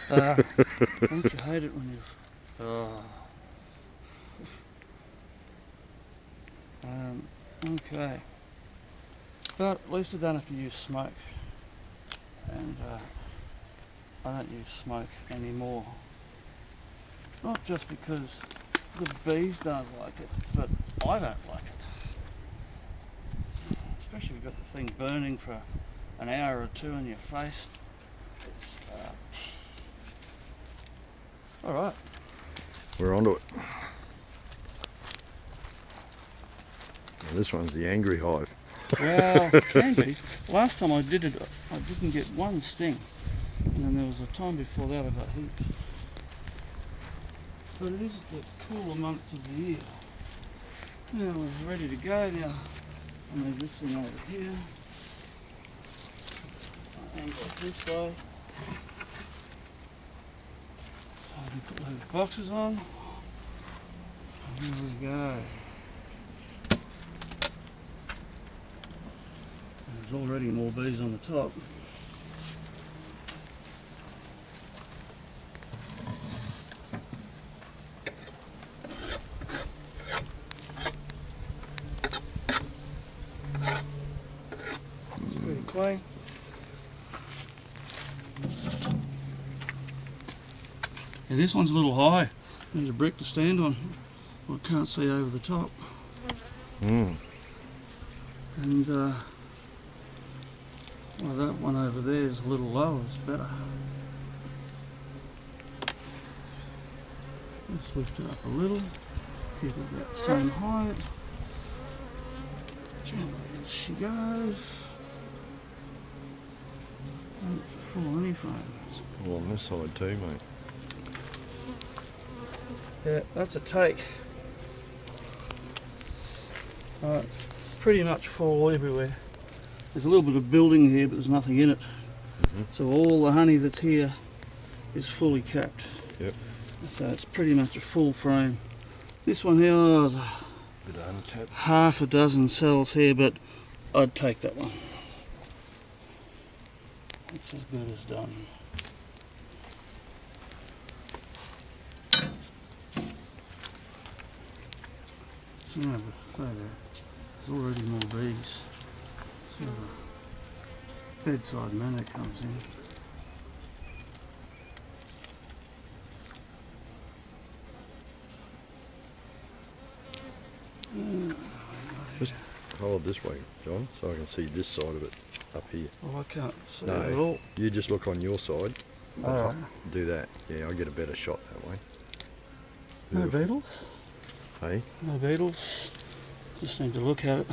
Don't you hate it when you... Oh. Okay. But at least I don't have to use smoke. And I don't use smoke anymore. Not just because the bees don't like it, but I don't like it. Especially if you've got the thing burning for an hour or two in your face. It's alright. We're onto it. Now this one's the angry hive. Well, it can be. Last time I did it, I didn't get one sting. And then there was a time before that I got heaps. But it is the cooler months of the year. Now we're ready to go now. I'll move this thing over here. And go this way. So I can put those boxes on. And here we go. There's already more bees on the top. It's pretty clean. Yeah, this one's a little high. There's a brick to stand on. I can't see over the top. And well, that one over there is a little lower, it's better. Let's lift it up a little, keep it about the same height. Gently as she goes. And it's a full honey frame. Well, on this side too, mate. Yeah, that's a take. Pretty much full everywhere. There's a little bit of building here, but there's nothing in it. So all the honey that's here is fully capped. Yep. So it's pretty much a full frame. This one here, there's a Bit uncapped. half a dozen cells here, but I'd take that one. It's as good as done. Yeah, but so there's already more bees. So the bedside manner comes in. Just hold this way, John, so I can see this side of it up here. Well, I can't see it No, at all. you just look on your side. Alright. Do that. Yeah, I get a better shot that way. No Beautiful. beetles? Hey? No beetles. Just need to look at it.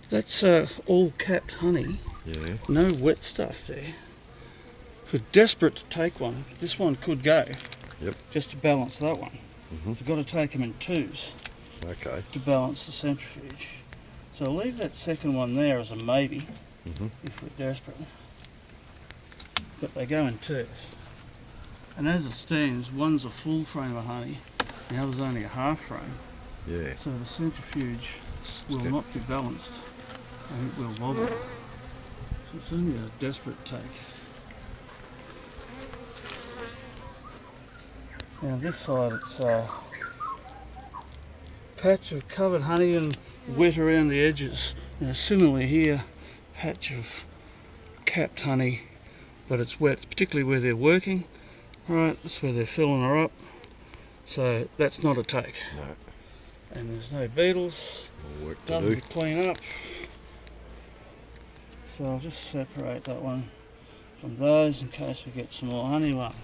That's all capped honey. Yeah. No wet stuff there. If we're desperate to take one, this one could go. Yep. Just to balance that one. Mhm. We've got to take them in twos Okay. to balance the centrifuge. So I'll leave that second one there as a maybe Mhm. if we're desperate. But they go in twos. And as it stands, one's a full frame of honey, the other's only a half frame. Yeah. So the centrifuge will Step. not be balanced and it will wobble. So it's only a desperate take. Now this side it's a patch of covered honey and wet around the edges. Now similarly here, patch of capped honey, but it's wet, particularly where they're working. Right, that's where they're filling her up. So that's not a take. No. And there's no beetles. More work to Nothing do. to clean up. So I'll just separate that one from those in case we get some more honey ones.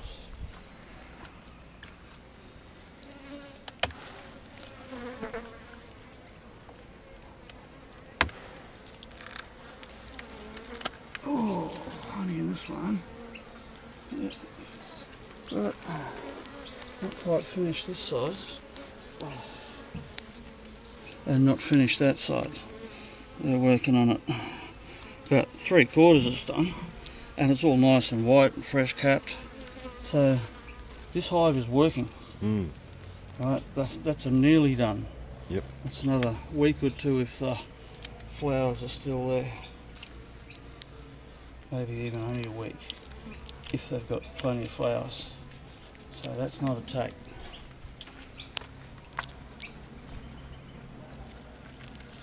Oh, honey in this one. Yeah. But not quite finished this side. And not finished that side. They're working on it. About 3/4 is done, and it's all nice and white and fresh capped. So this hive is working. Right, that's a nearly done. Yep. That's another week or two if the flowers are still there. maybe even only a week, if they've got plenty of flowers. So that's not a take.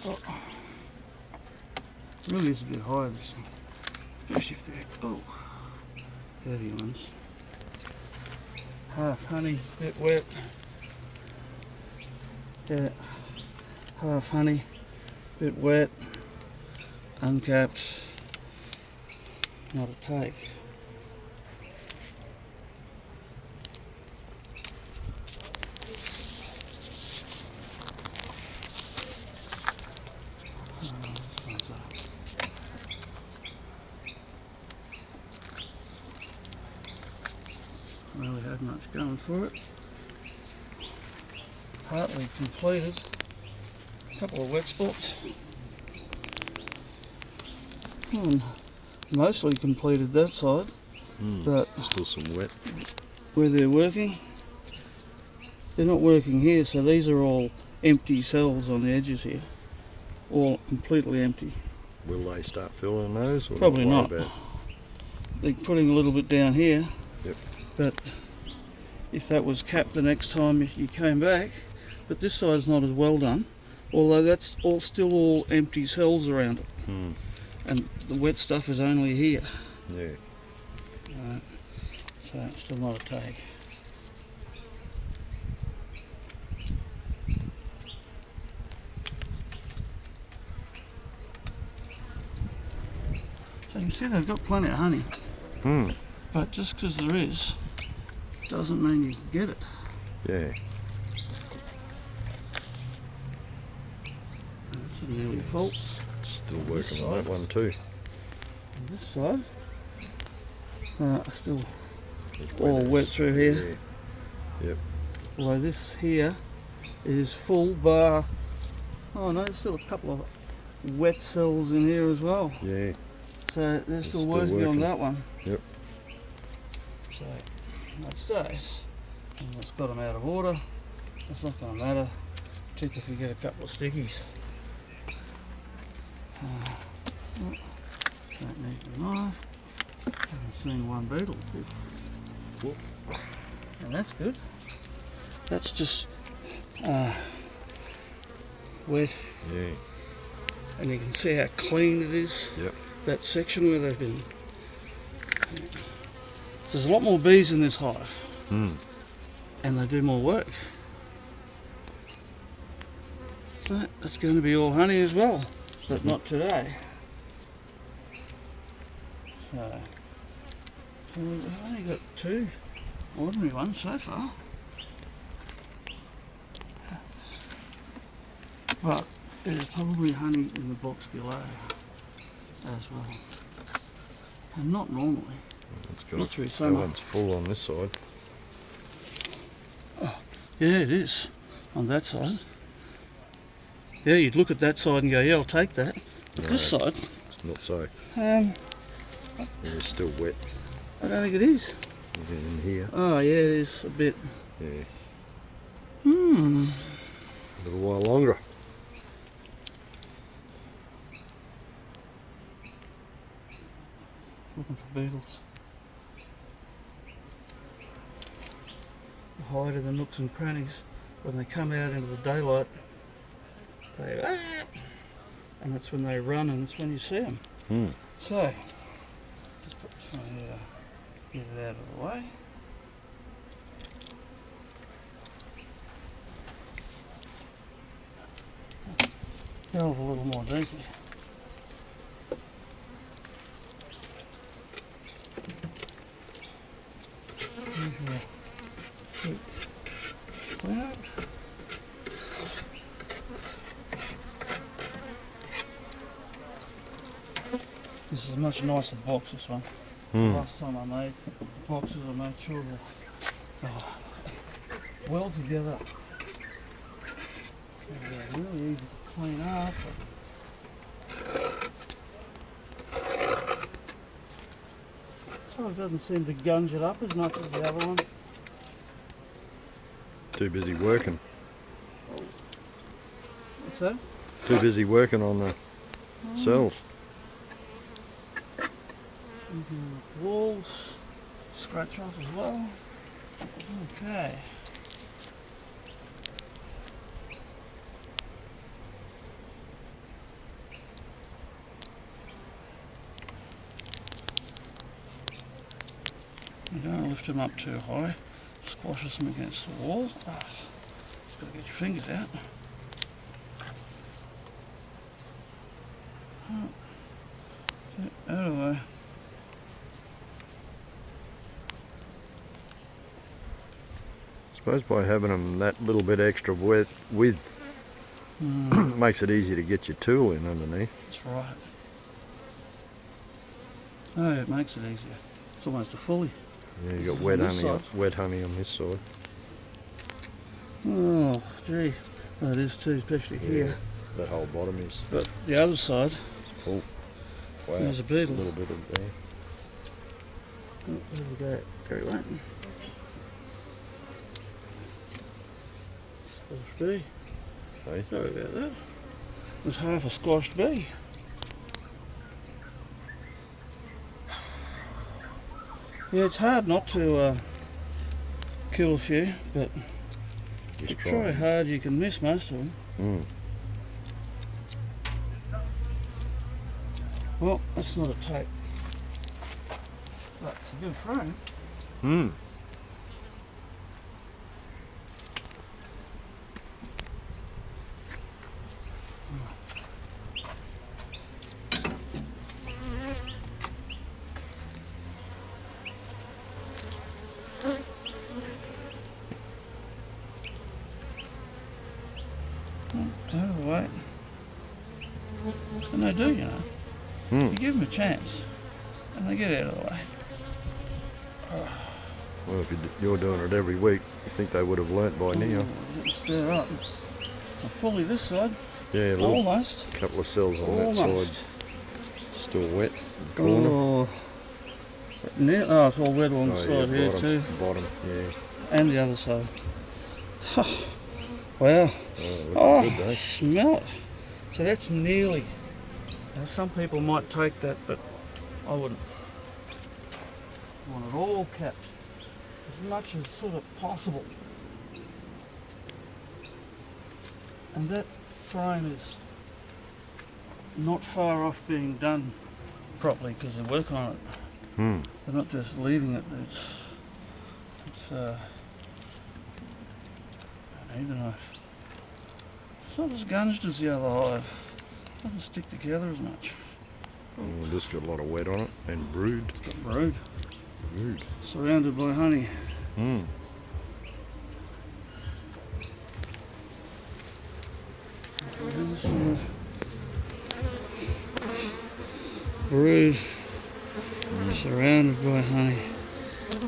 Oh, it really is a bit high, this thing, especially if they're heavy ones. Half honey, bit wet. Yeah, half honey, bit wet, uncapped, not a take. Really had much going for it. Partly completed. A couple of wet spots. Mostly completed that side, but still some wet. Where they're working, they're not working here, so these are all empty cells on the edges here. All completely empty. Will they start filling those? Or Probably not. About? They're putting a little bit down here. Yep. But if that was capped the next time you came back, but this side's not as well done, although that's still all empty cells around it. And the wet stuff is only here. Yeah. So it's still not a take. So you can see they've got plenty of honey. But just because there is, doesn't mean you can get it. Yeah. That's nearly full. Still working on that one too. On this side, still all wet through here. Yeah. Yep. Although this here is full bar. Oh no, there's still a couple of wet cells in here as well. Yeah. So they're still working on that one. Yep. So that stays. And it's got them out of order. That's not going to matter, particularly if you get a couple of stickies. Don't need the knife. Haven't seen one beetle. And that's good. That's just wet. Yeah. And you can see how clean it is. Yep. That section where they've been. There's a lot more bees in this hive. And they do more work. So that's going to be all honey as well, but not today. So we've only got 2 ordinary ones so far. But there's probably honey in the box below as well. And not normally. Not through that summer. one's full on this side. Oh, yeah, it is on that side. Yeah, you'd look at that side and go, yeah, I'll take that. But this side, it's not so. It's still wet. I don't think it is. In here. Oh yeah, it is a bit. Yeah. A little while longer. Looking for beetles. Hide in the nooks and crannies. When they come out into the daylight, they and that's when they run, and that's when you see them. So, just put this one here to get it out of the way. Delve a little more deeply. Clean it. This is a much nicer box, this one. Last time I made boxes, I made sure they're well together. So they're really easy to clean up. So it doesn't seem to gunge it up as much as the other one. Too busy working. What's that? Too busy working on the cells. The walls scratch off as well. Okay. You don't lift them up too high, squashes them against the wall. Just got to get your fingers out. Out of the way. I suppose by having them that little bit extra width makes it easy to get your tool in underneath. That's right. Oh, it makes it easier. It's almost a fully. Yeah, you got wet honey on this side. Oh, gee. Oh, it is too, especially here. That whole bottom is. But the other side, Oh, wow. there's a beetle. A little bit of there. Oh, there we go. Very right. Squashed bee. Hey? Sorry about that. There's half a squashed bee. Yeah, it's hard not to kill a few, but if you try hard you can miss most of them. Well, that's not a tape. But it's a good frame. Out of the way. And they do, you know. You give them a chance, and they get out of the way. Well, if you're doing it every week, you think they would have learnt by now. Let's stir up. It's a fully this side. Yeah, Almost. A couple of cells on that Almost. side. Still wet. The corner. Oh, it's all wet on the side here bottom, too. Bottom, yeah. And the other side. Wow. Oh, good though. Smell it. So that's nearly. Now some people might take that, but I wouldn't. I want it all kept as much as sort of possible. And that frame is not far off being done properly because they work on it. They're not just leaving it. It's I don't even know. It's not as gunged as the other hive. It doesn't stick together as much. Oh, this got a lot of wet on it and brood. It's got brood. Brood. Surrounded by honey. Brood. Surrounded by honey.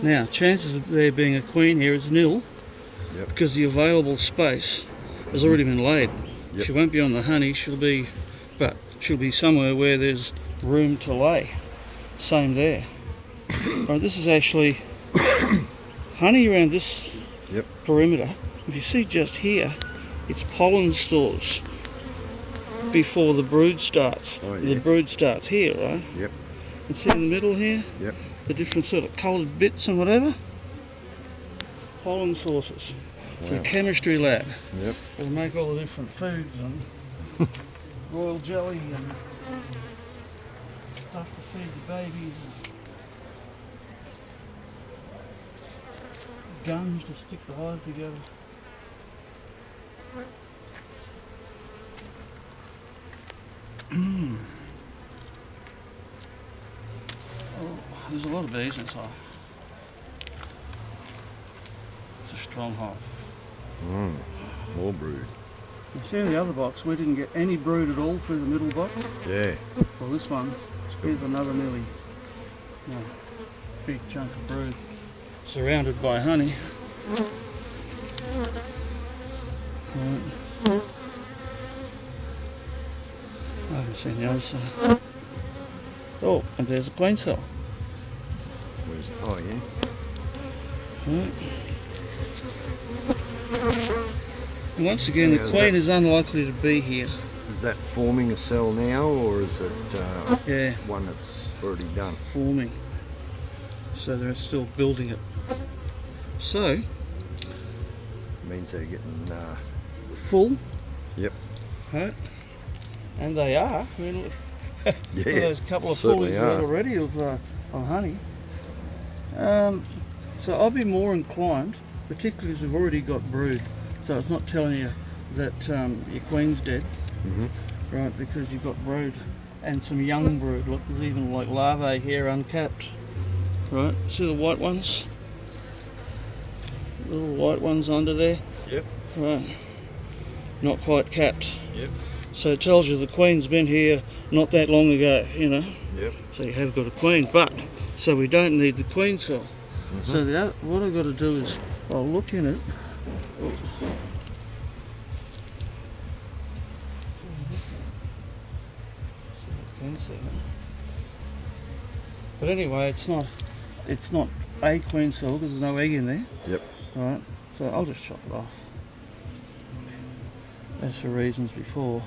Now, chances of there being a queen here is nil. Yep. Because the available space has already been laid. Yep. She won't be on the honey, she'll be somewhere where there's room to lay. Same there. Right, this is actually honey around this perimeter. If you see just here, it's pollen stores before the brood starts. Oh, yeah. The brood starts here, right? Yep. And see in the middle here? Yep. The different sort of coloured bits and whatever? Pollen sources. It's a chemistry lab. Yep. We'll make all the different foods and royal jelly and stuff to feed the babies. Gums to stick the hive together. Oh, there's a lot of bees inside. It's a strong hive. More brood. You see in the other box, we didn't get any brood at all through the middle box. Yeah. Well, this one, here's another nearly big chunk of brood, surrounded by honey. Right. I haven't seen the other side. Oh, and there's a queen cell. Oh, yeah. Right. And once again, the queen is unlikely to be here. Is that forming a cell now, or is it Yeah. one that's already done. forming. So they're still building it. So Means they're getting full. Yep. Right? And they are. I mean, look, Yeah, there's a couple of certainly fullies are. there already of honey. So I'll be more inclined, particularly as we've already got brood. So it's not telling you that your queen's dead, right? Because you've got brood and some young brood. Look, there's even like larvae here uncapped. Right? See the white ones? Little white ones under there. Yep. Right. Not quite capped. Yep. So it tells you the queen's been here not that long ago, you know. Yep. So you have got a queen, but so we don't need the queen cell. So what I've got to do is I'll look in it. Oh. But anyway, it's not a queen cell because there's no egg in there. Yep. Right. So I'll just chop it off. As for reasons before,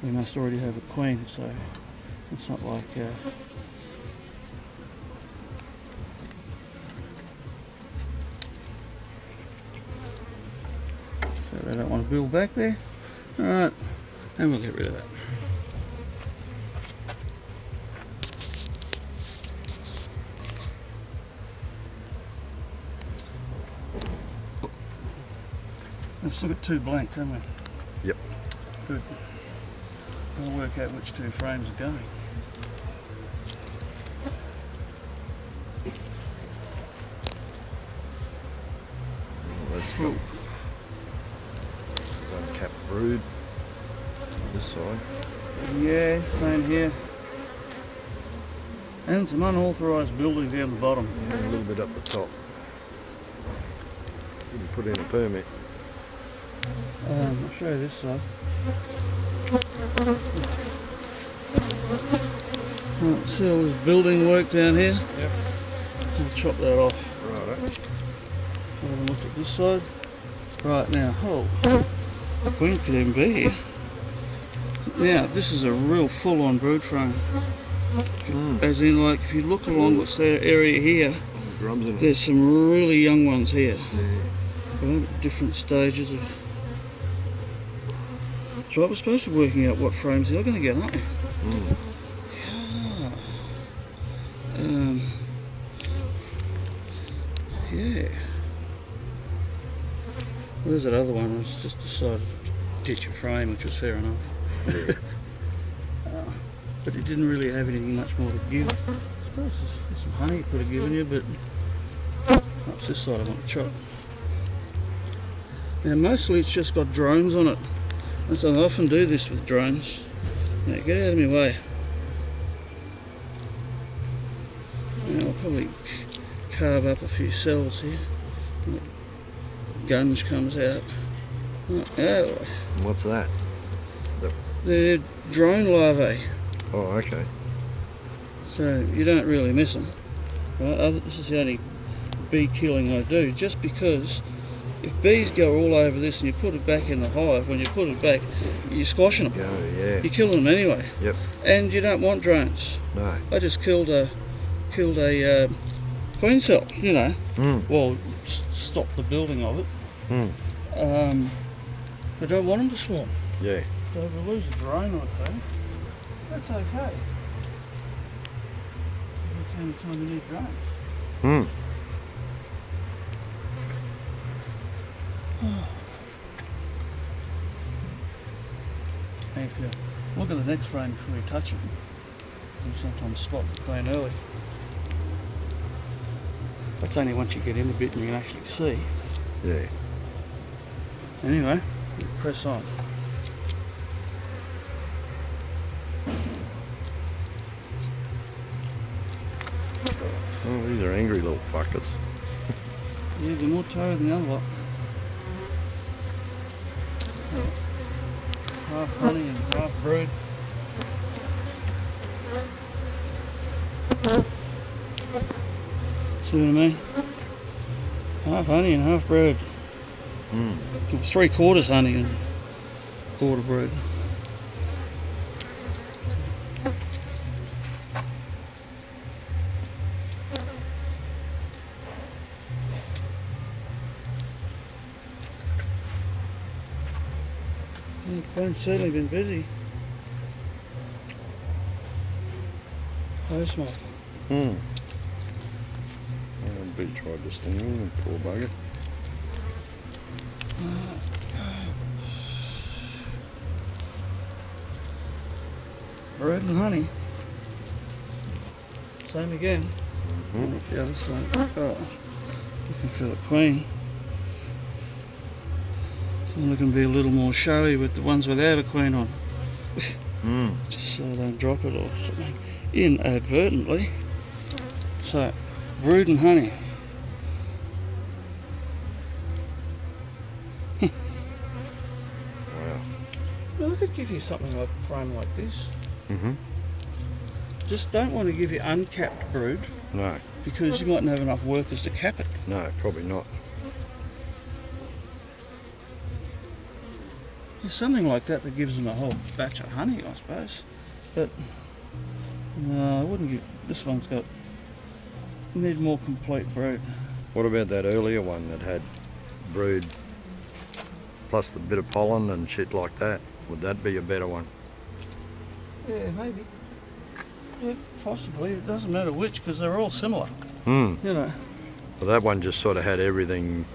we must already have a queen, so it's not like so they don't want to build back there. Alright, and we'll get rid of that. We've still got 2 blanks, haven't we? Yep. Good. We'll work out which 2 frames are going. Let's go. There's uncapped brood on this side. Yeah, same here. And some unauthorised building down the bottom. And a little bit up the top. Didn't put in a permit. I'll show you this side. Right, see all this building work down here? Yep. We'll chop that off. Righto. Have a look at this side. Right now, oh, the queen could even be here. Now, this is a real full-on brood frame. As in, like, if you look along this area here, Drums in it. there's some really young ones here. Yeah. Right, different stages of. So I was supposed to be working out what frames they're going to get, aren't we? Yeah. Well, there's that other one. I was just decided to ditch a frame, which was fair enough. Yeah. But it didn't really have anything much more to give. I suppose there's some honey it could have given you, but that's this side I want to chop. Now mostly it's just got drones on it. And so I often do this with drones. Now get out of my way. Now I'll probably carve up a few cells here. Gunge comes out. Oh, What's that? they're drone larvae. Oh, okay. So you don't really miss them. Right? This is the only bee killing I do, just because if bees go all over this and you put it back in the hive, when you put it back, you're squashing them. Yeah. You're killing them anyway. Yep. And you don't want drones. No. I just killed a queen cell, you know. Well, stop the building of it. I don't want them to swarm. Yeah. So if we lose a drone or two, that's okay. That's the only time we need drones. If you look at the next frame before you touch it, you sometimes spot the queen early. That's only once you get in a bit and you can actually see. Yeah. Anyway, you press on. Oh, these are angry little fuckers. Yeah, they're more tired than the other lot. Half honey and half brood. See what I mean? Half honey and half brood. 3/4 honey and 1/4 brood. The queen's certainly been busy. Post smoke. Bee tried to sting him, poor bugger. Bread and honey. Same again. The other side. Oh, looking for the queen. I'm looking to be a little more showy with the ones without a queen on. Just so I don't drop it or something inadvertently. So, brood and honey. Wow. Now I could give you something like a frame like this. Mm-hmm. Just don't want to give you uncapped brood. No. Because you mightn't have enough workers to cap it. No, probably not. There's something like that that gives them a whole batch of honey, I suppose. But no, I wouldn't give. This one's got. Need more complete brood. What about that earlier one that had brood plus the bit of pollen and shit like that? Would that be a better one? Yeah, maybe. Yeah, possibly. It doesn't matter which, because they're all similar. You know. Well, that one just sort of had everything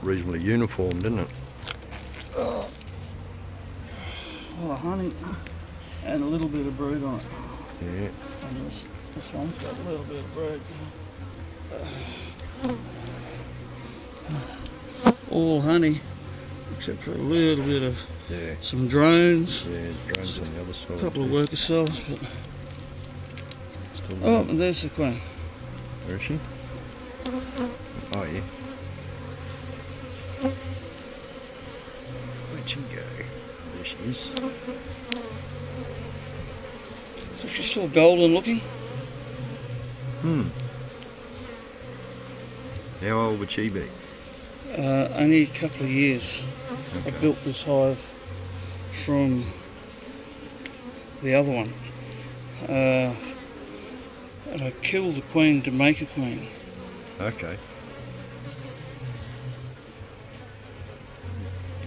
reasonably uniform, didn't it? Oh. A lot of honey and a little bit of brood on it. Yeah. And this one's got a little bit of brood. All honey, except for a little bit of some drones. Yeah, drones on the other side. A couple of worker cells, but. Still Oh, and there's the queen. Where is she? Oh, yeah. Where'd she go? There she is. So she's still golden looking. How old would she be? Only a couple of years. Okay. I built this hive from the other one. And I killed the queen to make a queen. Okay.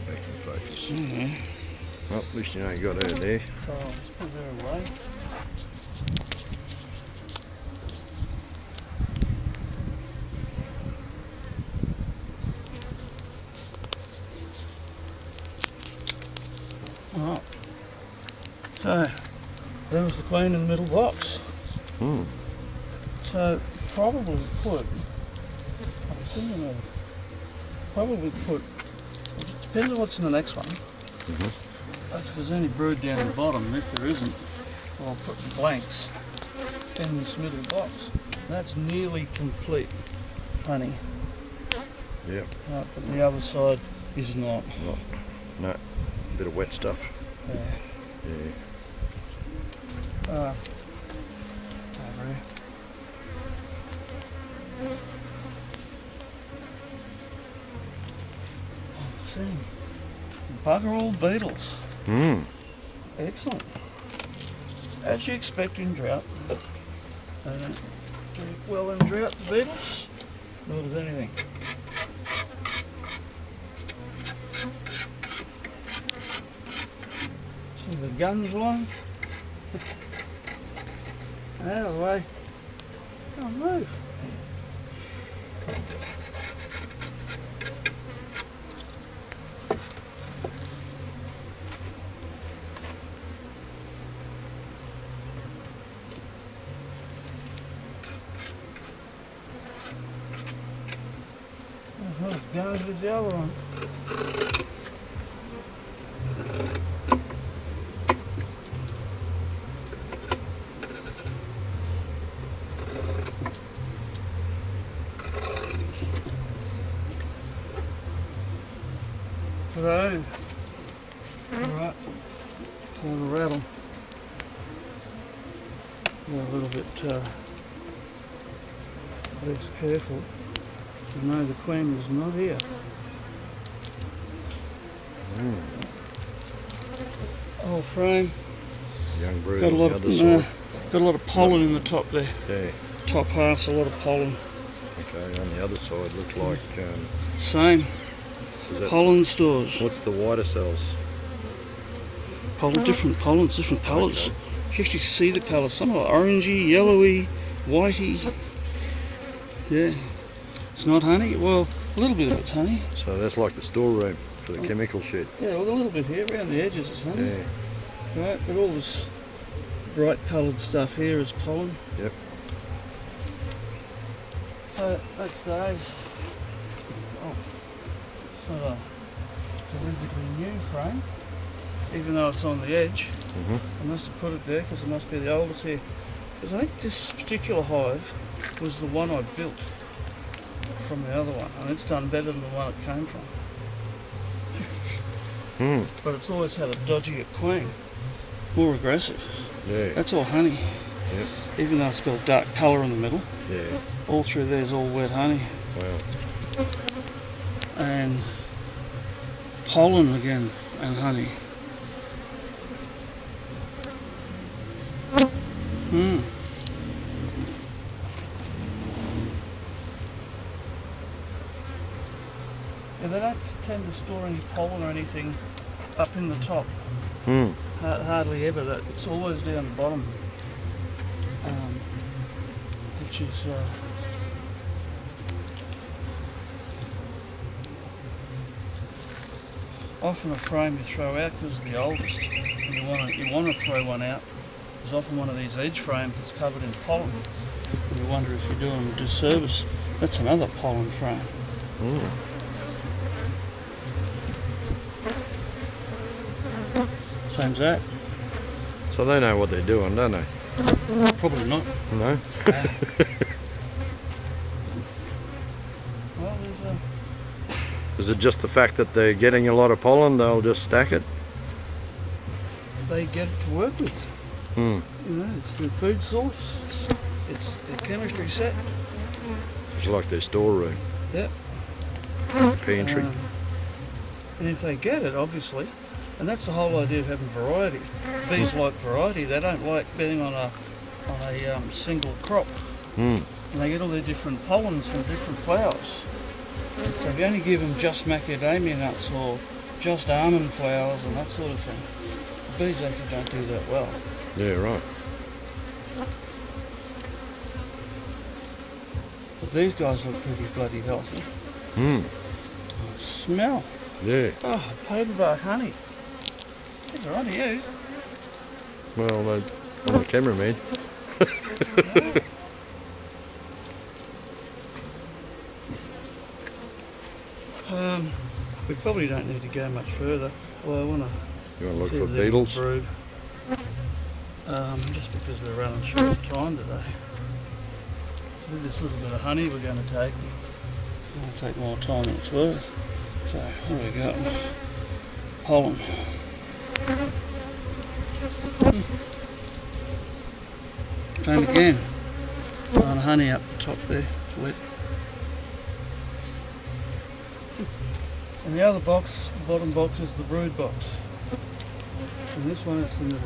Back in focus. Yeah. Well, at least you know you got her there. So I'll just put her away. Alright. So, there was the queen in the middle box. So, probably put, I've seen them probably put, it just depends on what's in the next one. Like if there's any brood down the bottom, if there isn't, I'll put blanks in this middle box. That's nearly complete honey. Yep. Right, but the other side is not. No. Bit of wet stuff. Yeah. Yeah. Over here. See, bugger all beetles. Excellent. As you expect in drought, they don't do well in drought, the beetles, nor does anything. See the guns along? Out of the way. Don't move. That's not as guns as the other one. Hello. Alright, so the rattle. We're a little bit less careful. You know the queen is not here. Old frame. Young brood Got a on lot the of other side. got a lot of pollen in the top there. Yeah. Top half's a lot of pollen. Okay, on the other side looks like Same. is that, Pollen stores. what's the whiter cells? pollen, different pollens, different colours. Okay. You can actually see the colours. Some are orangey, yellowy, whitey. Yeah. It's not honey. Well, a little bit of it's honey. So that's like the storeroom for the chemical shit. Yeah, well, a little bit here around the edges is honey. Yeah. Right, but all this bright coloured stuff here is pollen. Yep. So that's days. Oh, it's not a terrifically new frame, even though it's on the edge. I must have put it there because it must be the oldest here. Because I think this particular hive was the one I built from the other one, and it's done better than the one it came from. But it's always had a dodgier queen, more aggressive. Yeah. That's all honey. Yep. Even though it's got a dark colour in the middle. Yeah. All through there's all wet honey. Wow. And pollen again and honey. Yeah, they don't tend to store any pollen or anything up in the top. Hardly ever. That it's always down the bottom, which is often a frame you throw out because it's the oldest. And you want to throw one out. There's often one of these edge frames that's covered in pollen. And you wonder if you're doing them a disservice. That's another pollen frame. Same as that. So they know what they're doing, don't they? Probably not. No? Well, there's a... Is it just the fact that they're getting a lot of pollen, they'll just stack it? They get it to work with. You know, it's their food source. It's their chemistry set. It's like their storeroom, Yep. pantry. And if they get it, obviously, and that's the whole idea of having variety. Bees like variety. They don't like being on a single crop. And they get all their different pollens from different flowers. So if you only give them just macadamia nuts or just almond flowers and that sort of thing, the bees actually don't do that well. Yeah, right. But these guys look pretty bloody healthy. Smell. Yeah. Oh, paperbark honey. These are on you. Well, on the cameraman. We probably don't need to go much further. Well, I want You want to look to for beetles? Just because we're running short of time today. With this little bit of honey we're going to take, it's going to take more time than it's worth. So, what do we got? Pollen. Same again. On honey up the top there, it's wet. And the other box, the bottom box, is the brood box. And this one is the middle.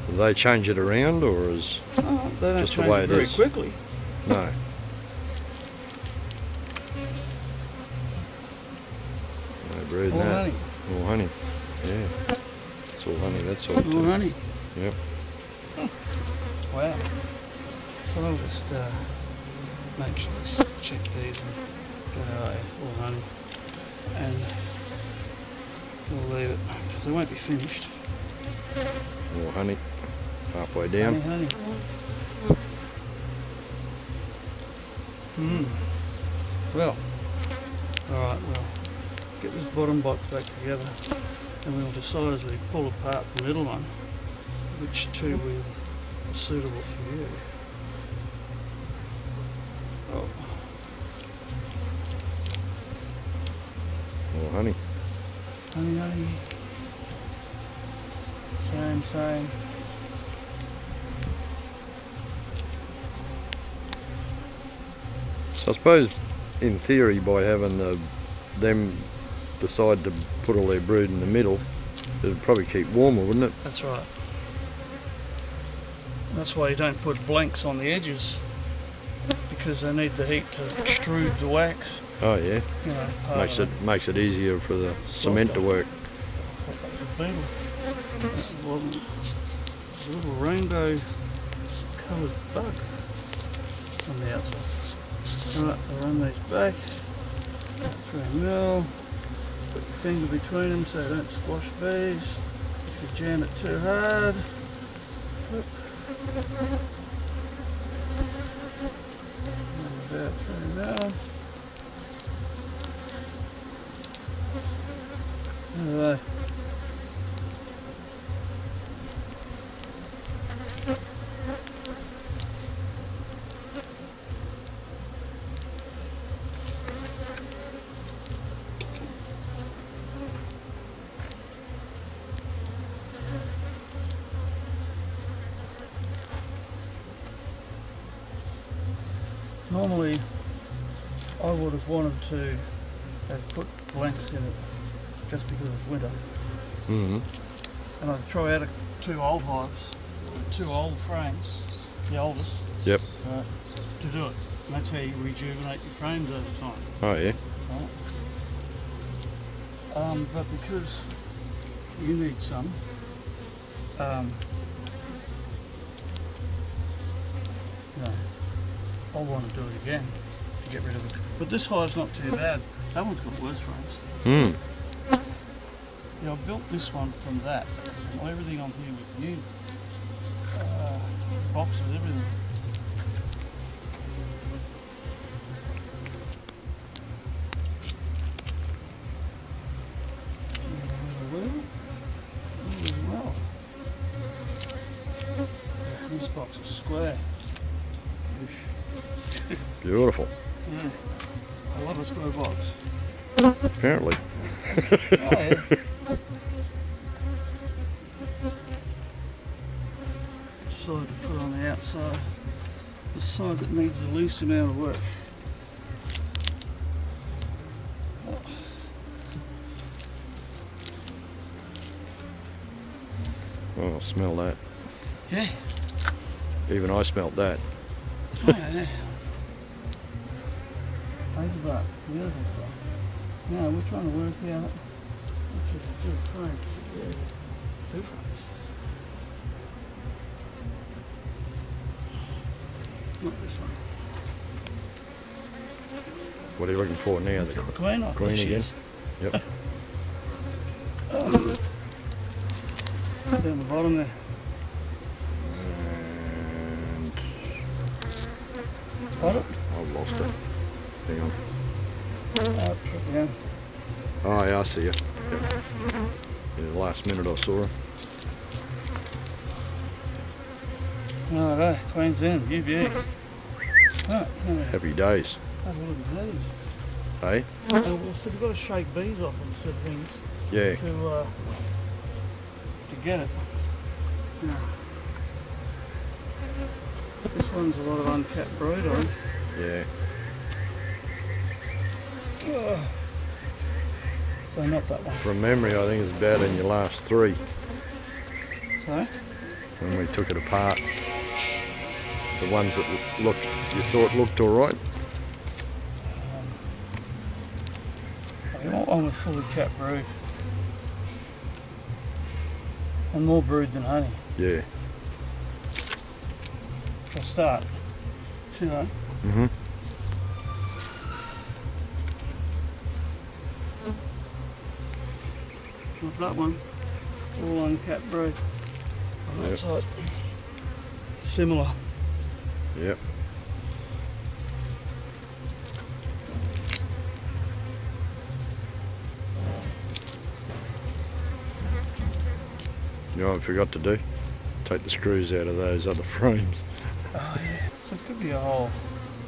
Do they change it around, or is They don't just the change way it it very is? quickly. No? No brood, All no. honey. All honey. Yeah. It's all honey, that's all All too. honey. Yep. Wow. So I'll just make sure, let's check these and go, oh yeah, all honey. And we'll leave it, because they won't be finished. All honey. Halfway down. Honey, honey. Well, alright, well, get this bottom box back together and we'll decide as we pull apart the middle one which two are suitable for you. Oh. All honey. Honey, honey. Same. So I suppose, in theory, by having them decide to put all their brood in the middle, it'd probably keep warmer, wouldn't it? That's right. That's why you don't put blanks on the edges, because they need the heat to extrude the wax. Oh yeah. You know, Makes it easier for the cement to work. Beetle. That wasn't a little rainbow coloured bug on the outside. Alright, I'll run these back. 3 mil. Put your finger between them so they don't squash bees. If you jam it too hard. Whoop. And about 3 mil. There they. Normally, I would have wanted to have put blanks in it just because it's winter. Mm-hmm. And I'd try out 2 old hives, 2 old frames, the oldest, Yep. to do it. And that's how you rejuvenate your frames over time. Oh yeah. Right? But because you need some, you know, I want to do it again to get rid of it. But this hive's not too bad. That one's got worse frames. Yeah, I built this one from that. And everything on here with new boxes, everything. Well, this box is square. Beautiful. Yeah, I love a square box. Apparently. Oh, yeah. Side to put on the outside, the side that needs the least amount of work. Oh, smell that. Yeah. Even I smelt that. Oh, yeah. Ladybug, beautiful stuff. Now we're trying to work out which is a good frame. Yeah. 2 frames. Not this one. What are you looking for now? The queen, Queen again? Yep. Down the bottom there. And Spot it? I've lost it. Hang on. Up, down. Oh yeah, I see it. Yep. Yeah, the last minute I saw her. Alright, queen's in, UV. Right, Happy days. have a look at these. Hey? So we've got to shake bees off them, said things. Yeah. To get it. Now, this one's a lot of uncapped brood on. Yeah. So not that one. From memory, I think it's about in your last 3 So? when we took it apart. The ones that looked, you thought looked all right. You want one with fully capped brood. And more brood than honey. Yeah. For a start. You know. Mhm. Not that one. All uncapped brood. On that Yep. side. Similar. Yep. You know what I forgot to do? Take the screws out of those other frames. Oh yeah. So it could be a whole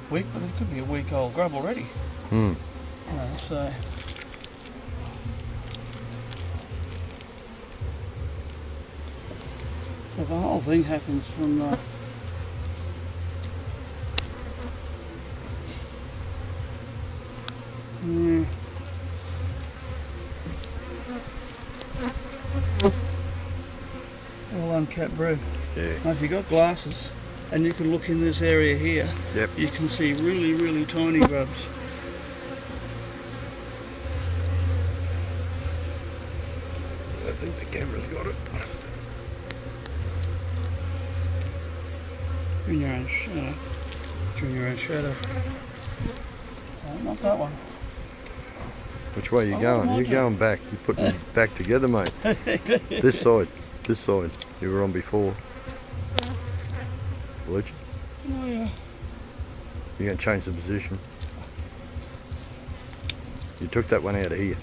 week, but it could be a week old grub already. Hmm. You know, so. So the whole thing happens from all uncapped brood. Yeah. Now if you've got glasses and you can look in this area here, Yep. you can see really, really tiny grubs. think the camera's got it. You're in your own shadow. You're in your own shadow. Not that one. Which way are you Oh, going? my You're turn. going back. You're putting it back together, mate. This side. This side. You were on before. Would you? Oh yeah. You're going to change the position. You took that one out of here.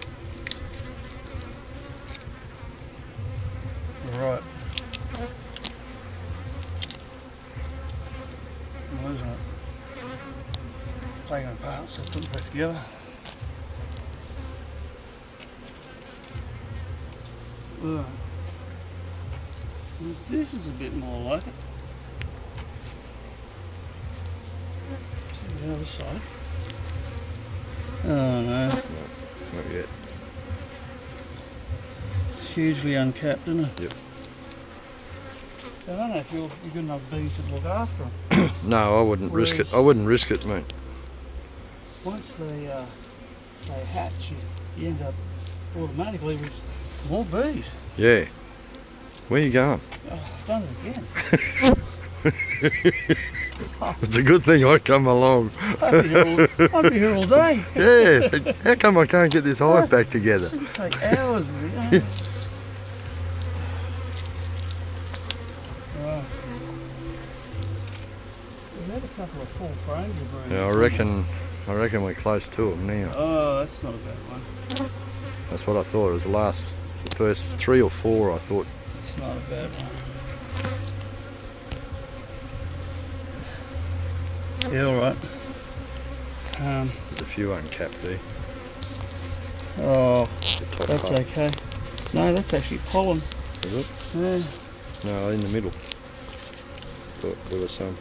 Right. Well, isn't it? Taking it apart, so put it back together. Right. Well, this is a bit more like it. To the other side. Oh no. Not yet. It's hugely uncapped, isn't it? Yep. I don't know if you're good enough bees to look after them. No, I wouldn't risk it. I wouldn't risk it, mate. Once they hatch, you end up automatically with more bees. Yeah. Where you going? Oh, I've done it again. It's a good thing I come along. I'd be here all day. Yeah. How come I can't get this hive back together? It's going to take hours. Right. We've had a couple of full frames of brood. Yeah, I reckon we're close to them now. Oh, that's not a bad one. That's what I thought. It was the first 3 or 4. I thought. It's not a bad one. Yeah, all right. There's a few uncapped there. Oh, The top that's part. okay. No, that's actually pollen. Is it? Yeah. No, in the middle. Thought there was some.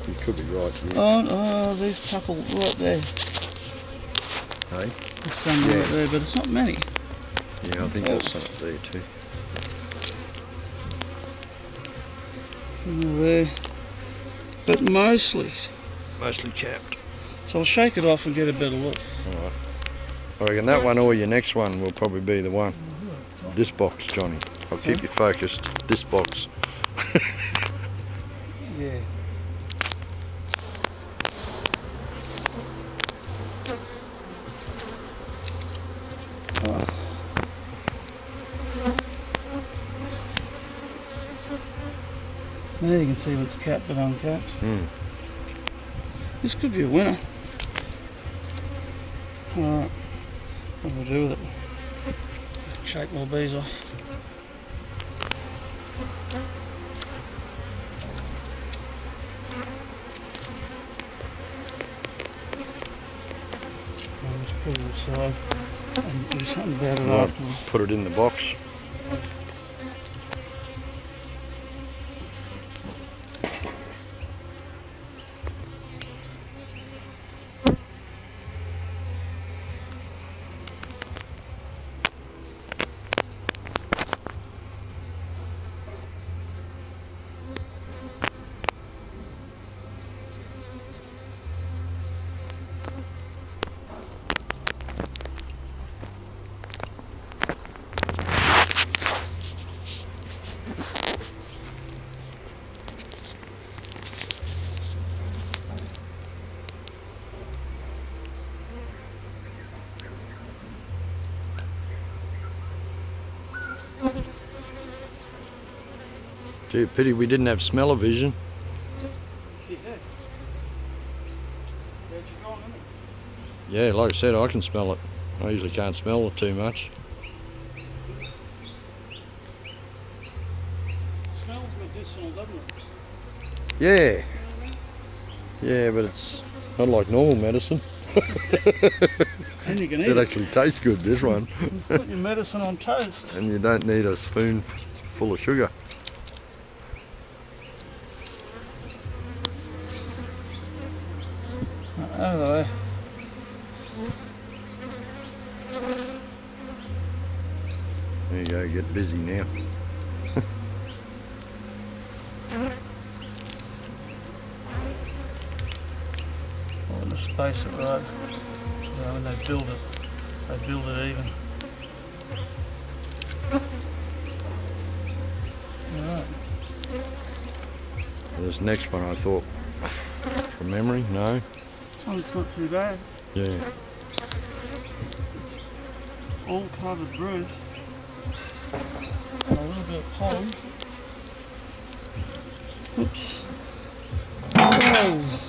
You could be right. Yeah. Oh, there's a couple right there. Hey? There's some Yeah. right there, but it's not many. Yeah, I think there's some up there too. There. But mostly. Mostly capped. So I'll shake it off and get a better look. Alright. I reckon that one or your next one will probably be the one. This box, Johnny. I'll keep you focused. This box. Yeah. Oh. Now you can see what's capped and uncapped. This could be a winner. Alright, what do we do with it? Shake more bees off. I'll just put it aside and do something about it Right, afterwards. put it in the box. Gee, pity we didn't have smell-o-vision. Yeah, like I said, I can smell it. I usually can't smell it too much. Smells medicinal, doesn't it? Yeah. Yeah, but it's not like normal medicine. And you can eat It it. actually tastes good, this one. Put your medicine on toast. And you don't need a spoon full of sugar. Out of the way. There you go, get busy now. I want to space it right. You know, when they build it even. this next one, I thought, from memory, no. This one's not too bad. Yeah. All covered brood. And a little bit of pollen. Oops. Oh.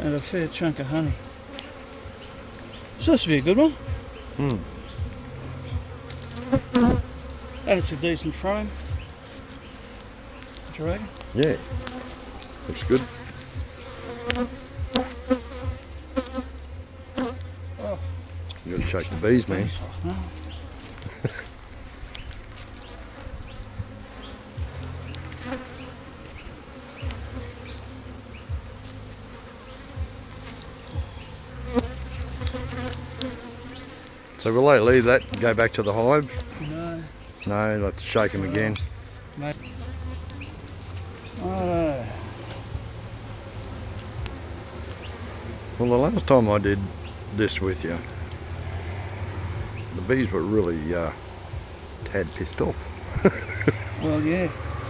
And a fair chunk of honey. So this will be a good one. Hmm. And it's a decent frame. What do you reckon? Yeah. Looks good. Oh. You gotta shake the bees, man. Bees off now. So will they leave that and go back to the hive? No. No, they'll have to shake them again. Mate. Oh. Well, the last time I did this with you, the bees were really tad pissed off. Well, yeah.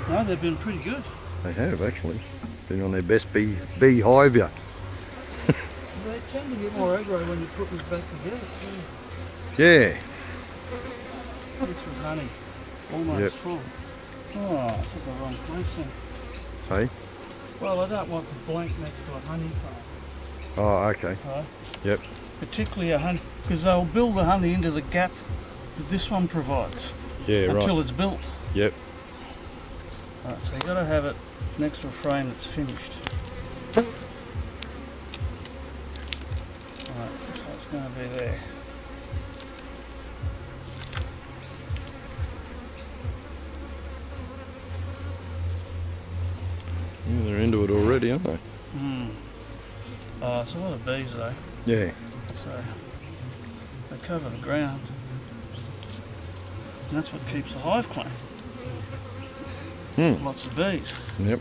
No, they've been pretty good. They have actually been on their best behaviour. They tend to get more aggro when you put them back together too. Yeah. This was honey. Almost Yep. full. Oh, I set the wrong place in. Hey. Well, I don't want the blank next to a honey frame. Oh, okay. Right? Yep. Particularly a honey, because they'll build the honey into the gap that this one provides Yeah. until Right. it's built. Yep. Right, so you've got to have it next to a frame that's finished. Right, so it's going to be there. Yeah, they're into it already, aren't they? Hmm. It's a lot of bees though, Yeah. so they cover the ground. And that's what keeps the hive clean. Hmm. Lots of bees. Yep.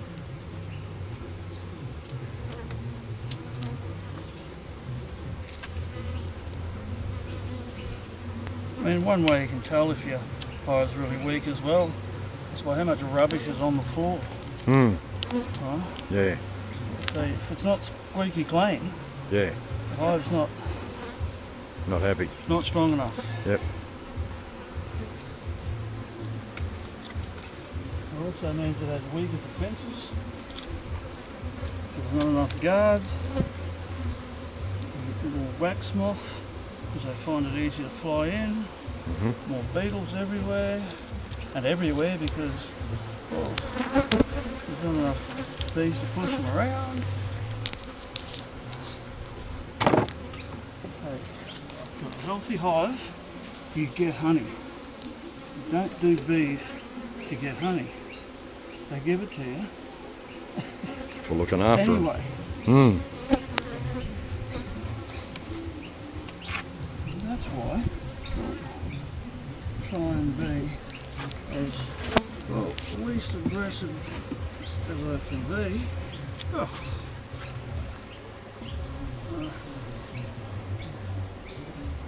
I mean, one way you can tell if your hive's really weak as well is by how much rubbish is on the floor. Hmm. Right? Yeah. So if it's not squeaky clean, Yeah. the hive's not Not happy. strong enough. Yep. It also means it has weaker defences. There's not enough guards. You get more wax moth because they find it easy to fly in. Mm-hmm. More beetles everywhere, and everywhere because well, there's not enough bees to push them around. So, got a healthy hive, you get honey. You don't do bees to get honey. They give it to you For looking after them. anyway. Hmm. And that's why try and be as well, least aggressive as I can be. Oh.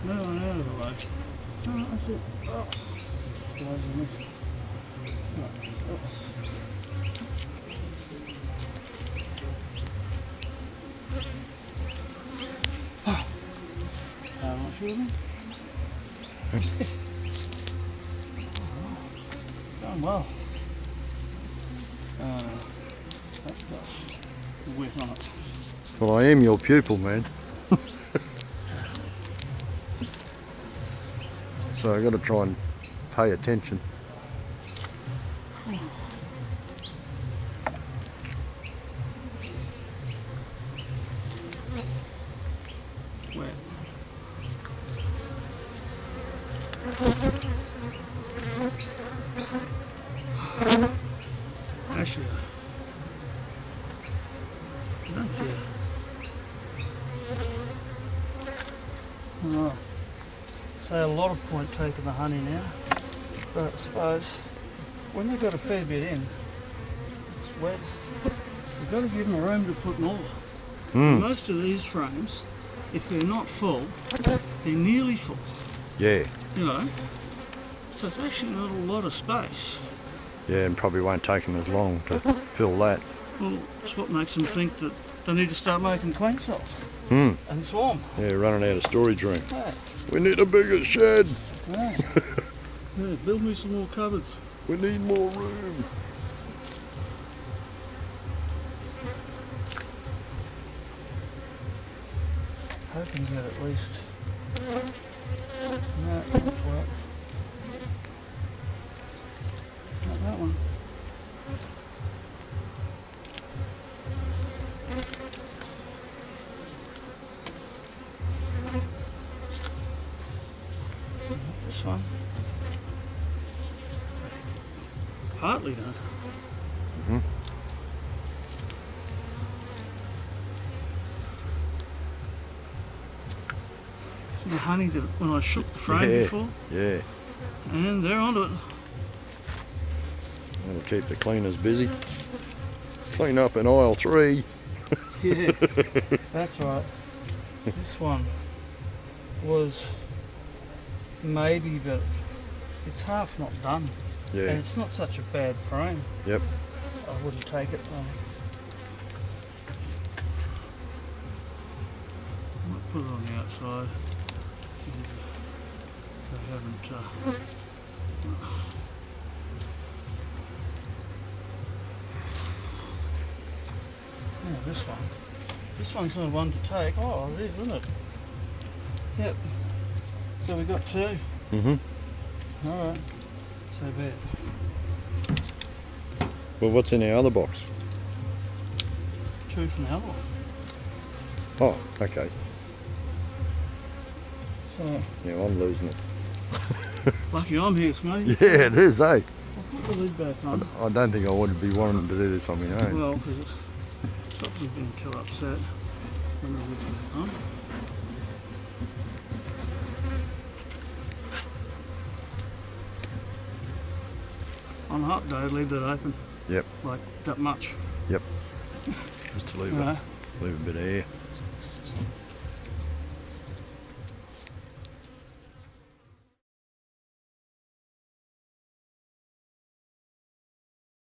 No one out of the way. Oh, that's it. Oh. Blows me. Right. Oh. How much shooting? Done well. That's got wet on it. Well, I am your pupil, man. So I've got to try and pay attention. Wet. Actually, that's it. Oh, say a lot of point taking the honey now, but I suppose when they've got a fair bit in, it's wet. You've got to give them room to put more. Hmm. Most of these frames, if they're not full, they're nearly full. Yeah. You know, so it's actually not a lot of space. Yeah, and probably won't take them as long to fill that. Well, it's what makes them think that they need to start making queen cells Hmm. and swarm. Yeah, running out of storage room. Yeah. We need a bigger shed. Yeah. Yeah, build me some more cupboards. We need more room. Hoping that at least. No, that's what. Not that one. Not this one. Partly done. Mm-hmm. The honey that when I shook the frame before, Yeah, and they're onto it. that'll keep the cleaners busy. Clean up in aisle 3. Yeah, that's right. This one was maybe, but it's half not done. Yeah. And it's not such a bad frame. Yep. I wouldn't take it. I might put it on the outside. See if they haven't. Yeah, this one. This one's not one to take. Oh, it is, isn't it? Yep. So we got 2. Mm-hmm. Alright. So bad. Well, what's in our other box? 2 from the other one. Oh, okay. So, Yeah, I'm losing it. lucky I'm here, Smithy. Yeah, it is, eh? I'll put the lid back on. I don't think I would be wanting to do this on my own. Well, because it stops me being too upset when the lid's back on. On a hot day, leave that open. Yep. Like that much. Yep. Just to leave, Right. leave a bit of air.